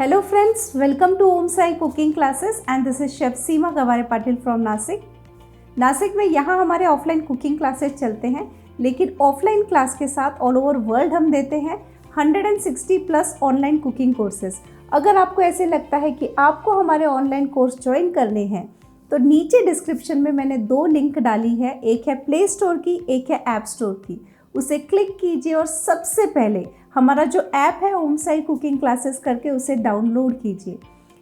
Hello friends, welcome to Om Sai Cooking Classes and this is Chef Seema Gaware Patil from Nashik. Nashik में यहाँ हमारे offline cooking classes चलते हैं, लेकिन offline class के साथ ऑल ओवर वर्ल्ड हम देते हैं 160 प्लस ऑनलाइन कुकिंग कोर्सेज। अगर आपको ऐसे लगता है कि आपको हमारे ऑनलाइन कोर्स ज्वाइन करने हैं तो नीचे डिस्क्रिप्शन में मैंने 2 लिंक डाली है, एक है प्ले स्टोर की, एक है ऐप स्टोर की। उसे क्लिक कीजिए और सबसे पहले हमारा जो ऐप है ओम साई कुकिंग क्लासेस करके उसे डाउनलोड कीजिए।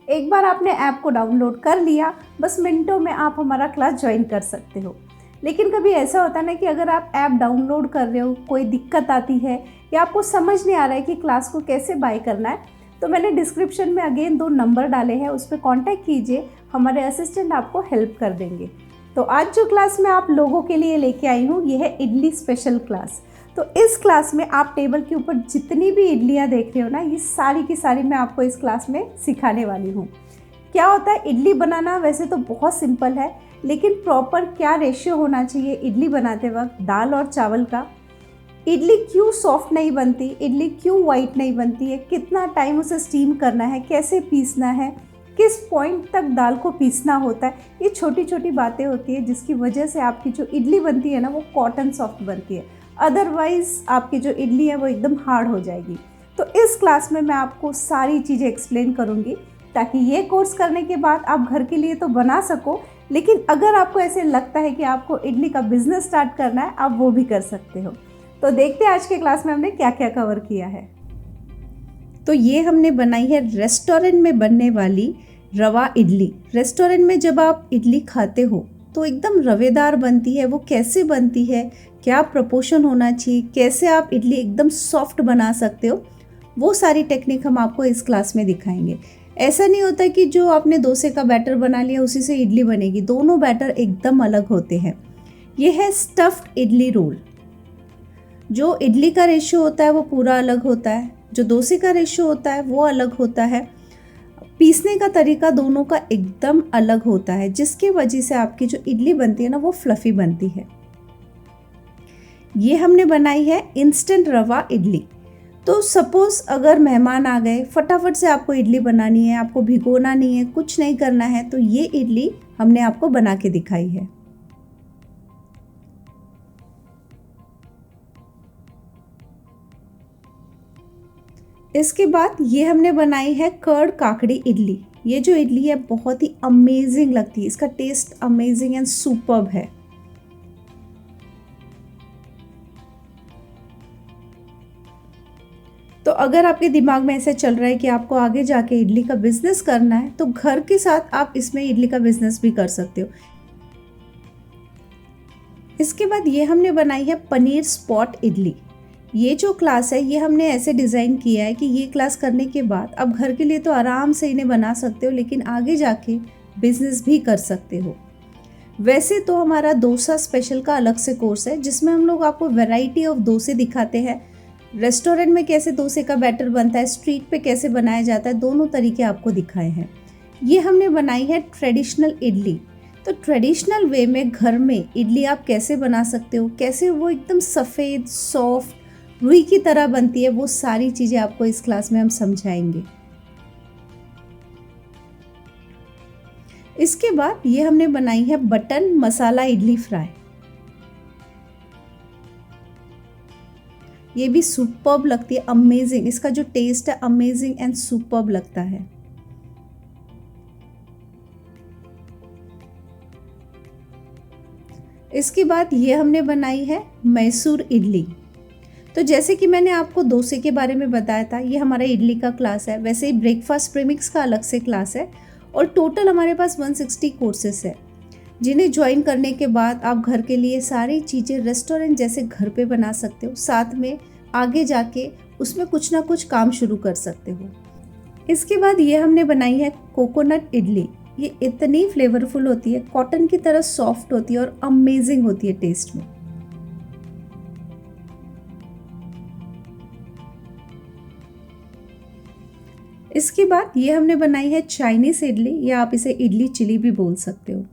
एक बार आपने ऐप को डाउनलोड कर लिया, बस मिनटों में आप हमारा क्लास ज्वाइन कर सकते हो। लेकिन कभी ऐसा होता है ना कि अगर आप ऐप डाउनलोड कर रहे हो, कोई दिक्कत आती है या आपको समझ नहीं आ रहा है कि क्लास को कैसे बाय करना है, तो मैंने डिस्क्रिप्शन में अगेन 2 नंबर डाले हैं, उस पर कॉन्टैक्ट कीजिए, हमारे असिस्टेंट आपको हेल्प कर देंगे। तो आज जो क्लास मैं आप लोगों के लिए लेके आई हूँ ये है इडली स्पेशल क्लास। तो इस क्लास में आप टेबल के ऊपर जितनी भी इडलियाँ देख रहे हो ना, ये सारी की सारी मैं आपको इस क्लास में सिखाने वाली हूँ। क्या होता है इडली बनाना, वैसे तो बहुत सिंपल है, लेकिन प्रॉपर क्या रेशियो होना चाहिए इडली बनाते वक्त दाल और चावल का, इडली क्यों सॉफ्ट नहीं बनती, इडली क्यों वाइट नहीं बनती है, कितना टाइम उसे स्टीम करना है, कैसे पीसना है, किस पॉइंट तक दाल को पीसना होता है, ये छोटी छोटी बातें होती है जिसकी वजह से आपकी जो इडली बनती है ना वो कॉटन सॉफ्ट बनती है। अदरवाइज़ आपकी जो इडली है वो एकदम हार्ड हो जाएगी। तो इस क्लास में मैं आपको सारी चीज़ें एक्सप्लेन करूँगी ताकि ये कोर्स करने के बाद आप घर के लिए तो बना सको, लेकिन अगर आपको ऐसे लगता है कि आपको इडली का बिजनेस स्टार्ट करना है, आप वो भी कर सकते हो। तो देखते हैं आज के क्लास में हमने क्या क्या कवर किया है। तो ये हमने बनाई है रेस्टोरेंट में बनने वाली रवा इडली। रेस्टोरेंट में जब आप इडली खाते हो तो एकदम रवेदार बनती है। वो कैसे बनती है, क्या प्रोपोर्शन होना चाहिए, कैसे आप इडली एकदम सॉफ्ट बना सकते हो, वो सारी टेक्निक हम आपको इस क्लास में दिखाएंगे। ऐसा नहीं होता कि जो आपने डोसे का बैटर बना लिया उसी से इडली बनेगी, दोनों बैटर एकदम अलग होते हैं। ये है स्टफ्ड इडली रोल। जो इडली का रेशियो होता है वो पूरा अलग होता है, जो डोसे का रेशियो होता है वो अलग होता है। पीसने का तरीका दोनों का एकदम अलग होता है, जिसकी वजह से आपकी जो इडली बनती है ना वो फ्लफी बनती है। ये हमने बनाई है इंस्टेंट रवा इडली। तो सपोज़ अगर मेहमान आ गए, फटाफट से आपको इडली बनानी है, आपको भिगोना नहीं है, कुछ नहीं करना है, तो ये इडली हमने आपको बना के दिखाई है। इसके बाद ये हमने बनाई है कर्ड काकड़ी इडली। ये जो इडली है बहुत ही अमेजिंग लगती है, इसका टेस्ट अमेजिंग एंड सुपर्ब है। तो अगर आपके दिमाग में ऐसे चल रहा है कि आपको आगे जाके इडली का बिजनेस करना है, तो घर के साथ आप इसमें इडली का बिजनेस भी कर सकते हो। इसके बाद ये हमने बनाई है पनीर स्पॉट इडली। ये जो क्लास है ये हमने ऐसे डिज़ाइन किया है कि ये क्लास करने के बाद आप घर के लिए तो आराम से इन्हें बना सकते हो, लेकिन आगे जाके बिजनेस भी कर सकते हो। वैसे तो हमारा डोसा स्पेशल का अलग से कोर्स है जिसमें हम लोग आपको वैरायटी ऑफ डोसे दिखाते हैं। रेस्टोरेंट में कैसे डोसे का बैटर बनता है, स्ट्रीट पे कैसे बनाया जाता है, दोनों तरीके आपको दिखाए हैं। ये हमने बनाई है ट्रेडिशनल इडली। तो ट्रेडिशनल वे में घर में इडली आप कैसे बना सकते हो, कैसे वो एकदम सफ़ेद सॉफ्ट रुई की तरह बनती है, वो सारी चीज़ें आपको इस क्लास में हम समझाएंगे। इसके बाद ये हमने बनाई है बटन मसाला इडली फ्राई। ये भी सुपर्ब लगती है, अमेजिंग। इसका जो टेस्ट है अमेजिंग एंड सुपर्ब लगता है। इसके बाद ये हमने बनाई है मैसूर इडली। तो जैसे कि मैंने आपको डोसे के बारे में बताया था, ये हमारा इडली का क्लास है। वैसे ही ब्रेकफास्ट प्रीमिक्स का अलग से क्लास है और टोटल हमारे पास 160 कोर्सेस है, जिन्हें ज्वाइन करने के बाद आप घर के लिए सारी चीज़ें रेस्टोरेंट जैसे घर पे बना सकते हो, साथ में आगे जाके उसमें कुछ ना कुछ काम शुरू कर सकते हो। इसके बाद ये हमने बनाई है कोकोनट इडली। ये इतनी फ्लेवरफुल होती है, कॉटन की तरह सॉफ्ट होती है और अमेजिंग होती है टेस्ट में। इसके बाद ये हमने बनाई है चाइनीज़ इडली, या आप इसे इडली चिली भी बोल सकते हो।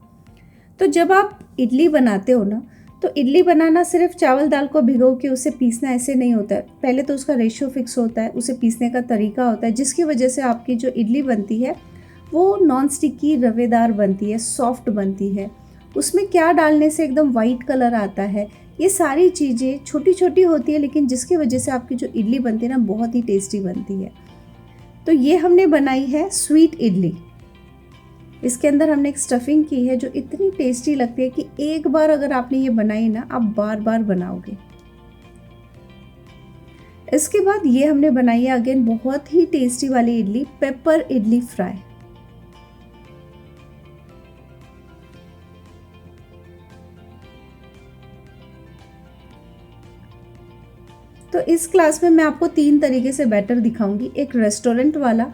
तो जब आप इडली बनाते हो ना, तो इडली बनाना सिर्फ चावल दाल को भिगो के उसे पीसना ऐसे नहीं होता है। पहले तो उसका रेशियो फिक्स होता है, उसे पीसने का तरीका होता है, जिसकी वजह से आपकी जो इडली बनती है वो नॉन स्टिकी रवेदार बनती है, सॉफ्ट बनती है। उसमें क्या डालने से एकदम वाइट कलर आता है, ये सारी चीज़ें छोटी छोटी होती है, लेकिन जिसकी वजह से आपकी जो इडली बनती है ना बहुत ही टेस्टी बनती है। तो ये हमने बनाई है स्वीट इडली। इसके अंदर हमने एक स्टफिंग की है जो इतनी टेस्टी लगती है कि एक बार अगर आपने ये बनाई ना आप बार बार बनाओगे। इसके बाद ये हमने बनाई है अगेन बहुत ही टेस्टी वाली इडली, पेपर इडली फ्राई। तो इस क्लास में मैं आपको 3 तरीके से बैटर दिखाऊंगी, एक रेस्टोरेंट वाला,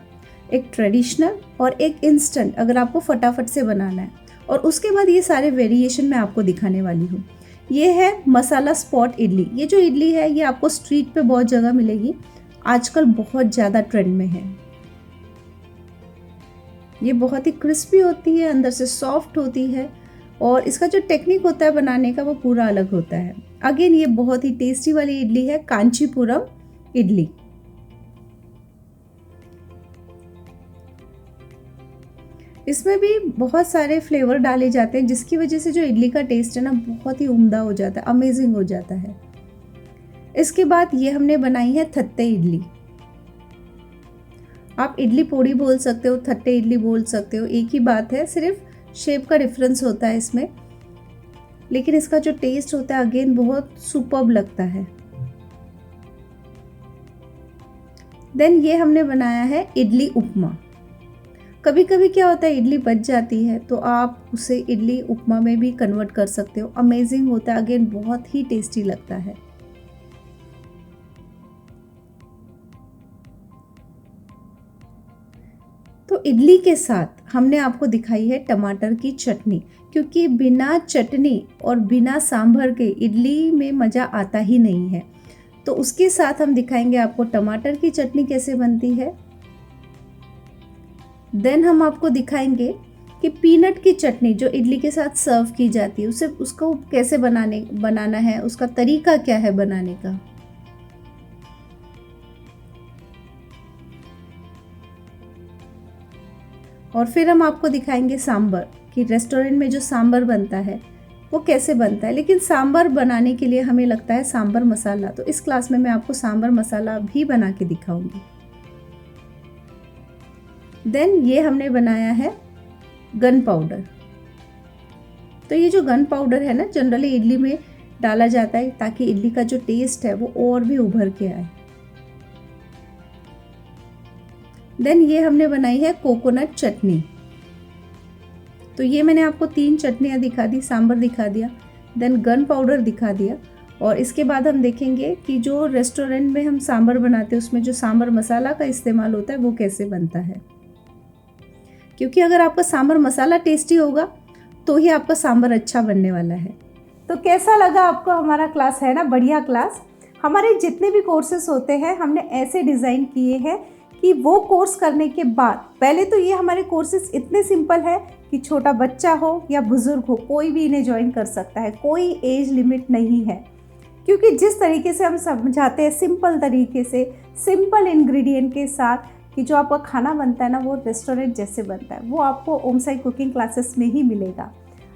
एक ट्रेडिशनल और एक इंस्टेंट अगर आपको फटाफट से बनाना है। और उसके बाद ये सारे वेरिएशन मैं आपको दिखाने वाली हूँ। ये है मसाला स्पॉट इडली। ये जो इडली है ये आपको स्ट्रीट पे बहुत जगह मिलेगी, आजकल बहुत ज़्यादा ट्रेंड में है। ये बहुत ही क्रिस्पी होती है, अंदर से सॉफ्ट होती है और इसका जो टेक्निक होता है बनाने का वो पूरा अलग होता है। अगेन ये बहुत ही टेस्टी वाली इडली है, कांचीपुरम इडली। इसमें भी बहुत सारे फ्लेवर डाले जाते हैं जिसकी वजह से जो इडली का टेस्ट है ना बहुत ही उम्दा हो जाता है, अमेजिंग हो जाता है। इसके बाद ये हमने बनाई है थत्ते इडली। आप इडली पोड़ी बोल सकते हो, थत्ते इडली बोल सकते हो, एक ही बात है, सिर्फ शेप का डिफरेंस होता है इसमें, लेकिन इसका जो टेस्ट होता है अगेन बहुत सुपर्ब लगता है। देन ये हमने बनाया है इडली उपमा। कभी कभी क्या होता है इडली बच जाती है तो आप उसे इडली उपमा में भी कन्वर्ट कर सकते हो, अमेजिंग होता है, अगेन बहुत ही टेस्टी लगता है। तो इडली के साथ हमने आपको दिखाई है टमाटर की चटनी, क्योंकि बिना चटनी और बिना सांभर के इडली में मज़ा आता ही नहीं है। तो उसके साथ हम दिखाएंगे आपको टमाटर की चटनी कैसे बनती है। देन हम आपको दिखाएंगे कि पीनट की चटनी जो इडली के साथ सर्व की जाती है उसको कैसे बनाना है, उसका तरीका क्या है बनाने का। और फिर हम आपको दिखाएंगे सांभर, कि रेस्टोरेंट में जो सांभर बनता है वो कैसे बनता है। लेकिन सांभर बनाने के लिए हमें लगता है सांभर मसाला, तो इस क्लास में मैं आपको सांभर मसाला भी बना के दिखाऊंगी। देन ये हमने बनाया है गन पाउडर। तो ये जो गन पाउडर है ना जनरली इडली में डाला जाता है ताकि इडली का जो टेस्ट है वो और भी उभर के आए। देन ये हमने बनाई है कोकोनट चटनी। तो ये मैंने आपको 3 चटनियाँ दिखा दी, सांभर दिखा दिया, देन गन पाउडर दिखा दिया। और इसके बाद हम देखेंगे कि जो रेस्टोरेंट में हम सांभर बनाते हैं उसमें जो सांभर मसाला का इस्तेमाल होता है वो कैसे बनता है। क्योंकि अगर आपका सांभर मसाला टेस्टी होगा तो ही आपका सांभर अच्छा बनने वाला है। तो कैसा लगा आपको हमारा क्लास, है ना बढ़िया क्लास। हमारे जितने भी कोर्सेज होते हैं हमने ऐसे डिज़ाइन किए हैं कि वो कोर्स करने के बाद, पहले तो ये हमारे कोर्सेज इतने सिंपल है कि छोटा बच्चा हो या बुज़ुर्ग हो कोई भी इन्हें ज्वाइन कर सकता है, कोई एज लिमिट नहीं है। क्योंकि जिस तरीके से हम समझाते हैं सिंपल तरीके से, सिंपल इंग्रेडिएंट के साथ, कि जो आपका खाना बनता है ना वो रेस्टोरेंट जैसे बनता है, वो आपको ओम साई कुकिंग क्लासेस में ही मिलेगा।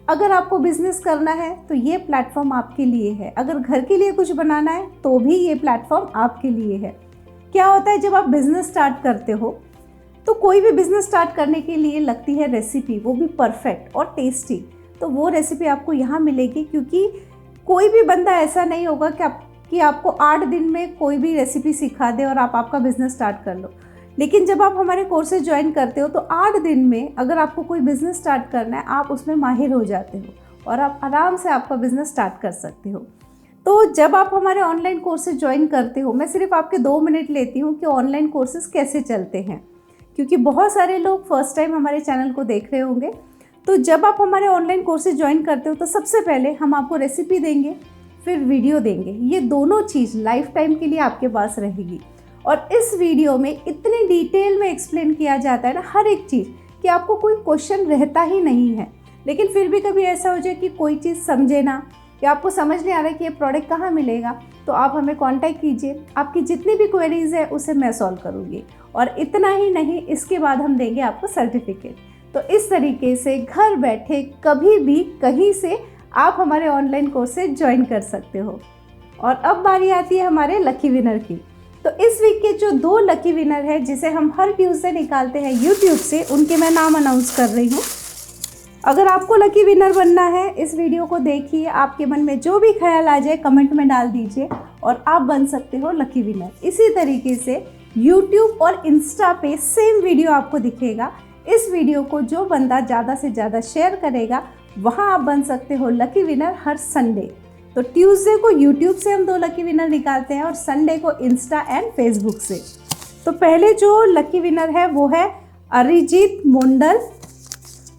अगर आपको बिजनेस करना है तो ये प्लेटफॉर्म आपके लिए है। अगर घर के लिए कुछ बनाना है तो भी ये प्लेटफॉर्म आपके लिए है। क्या होता है जब आप बिज़नेस स्टार्ट करते हो तो कोई भी बिज़नेस स्टार्ट करने के लिए लगती है रेसिपी, वो भी परफेक्ट और टेस्टी। तो वो रेसिपी आपको यहाँ मिलेगी, क्योंकि कोई भी बंदा ऐसा नहीं होगा कि आपको 8 दिन में कोई भी रेसिपी सिखा दे और आप आपका बिज़नेस स्टार्ट कर लो। लेकिन जब आप हमारे कोर्सेज ज्वाइन करते हो तो 8 दिन में अगर आपको कोई बिज़नेस स्टार्ट करना है आप उसमें माहिर हो जाते हो और आप आराम से आपका बिज़नेस स्टार्ट कर सकते हो। तो जब आप हमारे ऑनलाइन कोर्सेज ज्वाइन करते हो, मैं सिर्फ आपके 2 मिनट लेती हूँ कि ऑनलाइन कोर्सेज कैसे चलते हैं, क्योंकि बहुत सारे लोग फर्स्ट टाइम हमारे चैनल को देख रहे होंगे। तो जब आप हमारे ऑनलाइन कोर्सेज ज्वाइन करते हो तो सबसे पहले हम आपको रेसिपी देंगे, फिर वीडियो देंगे। ये दोनों चीज़ लाइफ टाइम के लिए आपके पास रहेगी। और इस वीडियो में इतनी डिटेल में एक्सप्लेन किया जाता है ना हर एक चीज़, कि आपको कोई क्वेश्चन रहता ही नहीं है। लेकिन फिर भी कभी ऐसा हो जाए कि कोई चीज़ समझे ना या आपको समझ नहीं आ रहा है कि ये प्रोडक्ट कहाँ मिलेगा, तो आप हमें कांटेक्ट कीजिए। आपकी जितनी भी क्वेरीज है उसे मैं सॉल्व करूँगी। और इतना ही नहीं, इसके बाद हम देंगे आपको सर्टिफिकेट। तो इस तरीके से घर बैठे कभी भी कहीं से आप हमारे ऑनलाइन कोर्सेज ज्वाइन कर सकते हो। और अब बारी आती है हमारे लकी विनर की। तो इस वीक के जो 2 लकी विनर है जिसे हम हर ट्यूसडे निकालते हैं यूट्यूब से, उनके मैं नाम अनाउंस कर रही हूँ। अगर आपको लकी विनर बनना है, इस वीडियो को देखिए, आपके मन में जो भी ख्याल आ जाए कमेंट में डाल दीजिए और आप बन सकते हो लकी विनर। इसी तरीके से यूट्यूब और इंस्टा पे सेम वीडियो आपको दिखेगा। इस वीडियो को जो बंदा ज़्यादा से ज़्यादा शेयर करेगा, वहाँ आप बन सकते हो लकी विनर हर संडे। तो ट्यूसडे को यूट्यूब से हम 2 लकी विनर निकालते हैं और संडे को इंस्टा एंड फेसबुक से। तो पहले जो लकी विनर है वो है अरिजीत मुंडल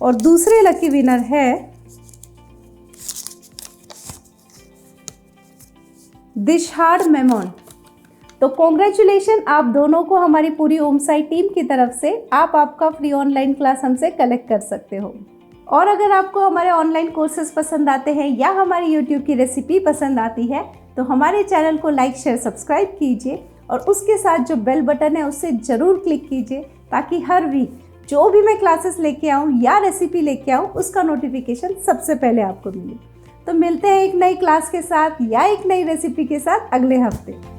और दूसरे लकी विनर है दिशहार मेमोन। तो कॉन्ग्रेचुलेशन आप दोनों को हमारी पूरी ओमसाई टीम की तरफ से। आप आपका फ्री ऑनलाइन क्लास हमसे कलेक्ट कर सकते हो। और अगर आपको हमारे ऑनलाइन कोर्सेज पसंद आते हैं या हमारी यूट्यूब की रेसिपी पसंद आती है तो हमारे चैनल को लाइक शेयर सब्सक्राइब कीजिए और उसके साथ जो बेल बटन है उससे ज़रूर क्लिक कीजिए, ताकि हर वीक जो भी मैं क्लासेस लेके आऊँ या रेसिपी लेके आऊँ उसका नोटिफिकेशन सबसे पहले आपको मिले। तो मिलते हैं एक नई क्लास के साथ या एक नई रेसिपी के साथ अगले हफ्ते।